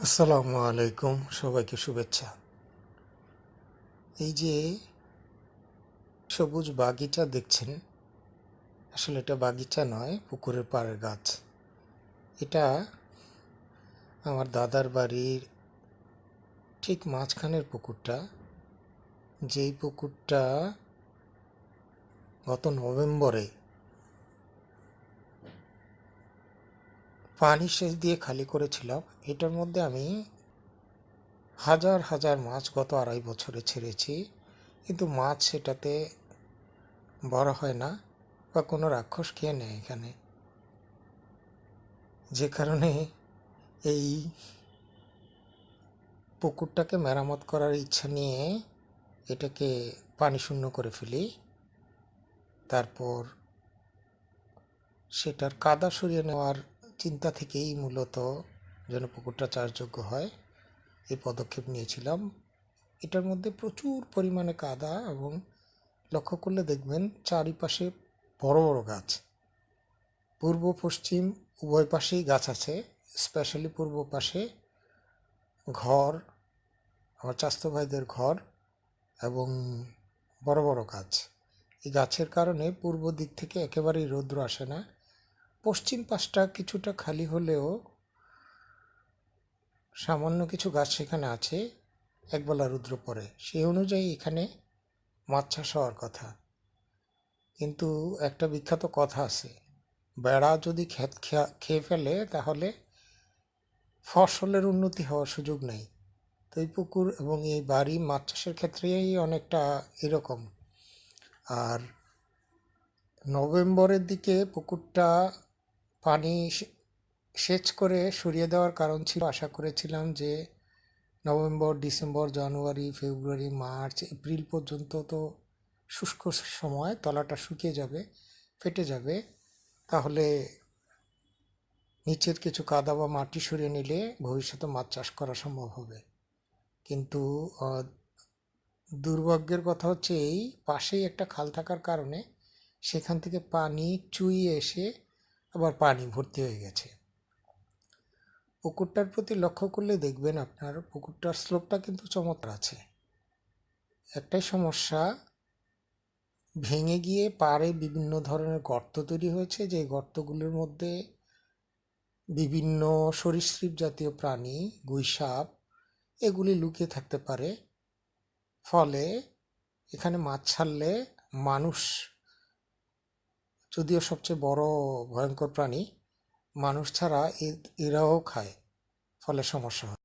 আসসালামু আলাইকুম, সবাইকে শুভেচ্ছা। এই যে সবুজ বাগিচা দেখছেন, আসলে এটা বাগিচা নয়, পুকুরের পাড়ের গাছ। এটা আমার দাদার বাড়ির ঠিক মাঝখানের পুকুরটা, যেই পুকুরটা গত নভেম্বরে পানি সেচ দিয়ে খালি করেছিলাম। এটার মধ্যে আমি হাজার হাজার মাছ গত 2.5 বছরে ছেড়েছি, কিন্তু মাছ সেটাতে বড় হয় না বা কোনো রাক্ষস খেয়ে নেয় এখানে, যে কারণে এই পুকুরটাকে মেরামত করার ইচ্ছা নিয়ে এটাকে পানি শূন্য করে ফেলি। তারপর সেটার কাদা সরিয়ে নেওয়ার চিন্তা থেকেই মূলত যেন পুকুরটা চাষযোগ্য হয় এই পদক্ষেপ নিয়েছিলাম। এটার মধ্যে প্রচুর পরিমাণে কাদা, এবং লক্ষ্য করলে দেখবেন চারিপাশে বড় বড় গাছ, পূর্ব পশ্চিম উভয় পাশেই গাছ আছে। স্পেশালি পূর্ব পাশে ঘর, আমার চাচাতো ভাইদের ঘর, এবং বড় বড় গাছ। এই গাছের কারণে পূর্ব দিক থেকে একেবারেই রৌদ্র আসে না। পশ্চিম পাশটা কিছুটা খালি হলেও সামান্য কিছু গাছ সেখানে আছে, একবেলা রৌদ্র পড়ে, সেই অনুযায়ী এখানে মাছ চাষ হওয়ার কথা। কিন্তু একটা বিখ্যাত কথা আছে, বেড়া যদি ক্ষেত খেয়ে ফেলে তাহলে ফসলের উন্নতি হওয়ার সুযোগ নেই। তো এই পুকুর এবং এই বাড়ি মাছ চাষের ক্ষেত্রেই অনেকটা এরকম। আর নভেম্বরের দিকে পুকুরটা পানি সেচ করে সরিয়ে দেওয়ার কারণ ছিল, আশা করেছিলাম যে নভেম্বর, ডিসেম্বর, জানুয়ারি, ফেব্রুয়ারি, মার্চ, এপ্রিল পর্যন্ত তো শুষ্ক সময়, তলাটা শুকিয়ে যাবে, ফেটে যাবে, তাহলে নিচের কিছু কাদা বা মাটি সরিয়ে নিলে ভবিষ্যতে মাছ চাষ করা সম্ভব হবে। কিন্তু দুর্ভাগ্যের কথা হচ্ছে এই পাশেই একটা খাল থাকার কারণে সেখান থেকে পানি চুইয়ে এসে আবার পানি ভর্তি হয়ে গেছে। পুকুরটার প্রতি লক্ষ্য করলে দেখবেন আপনার পুকুরটার স্লোপটা কিন্তু চমৎকার আছে। একটাই সমস্যা, ভেঙে গিয়ে পাড়ে বিভিন্ন ধরনের গর্ত তৈরি হয়েছে, যে গর্তগুলোর মধ্যে বিভিন্ন সরীসৃপ জাতীয় প্রাণী, গুইসাপ, এগুলি লুকিয়ে থাকতে পারে। ফলে এখানে মাছ ছাড়লে মানুষ, যদিও সবচেয়ে বড় ভয়ঙ্কর প্রাণী, মানুষ ছাড়া এরাও খায়, ফলে সমস্যা হয়।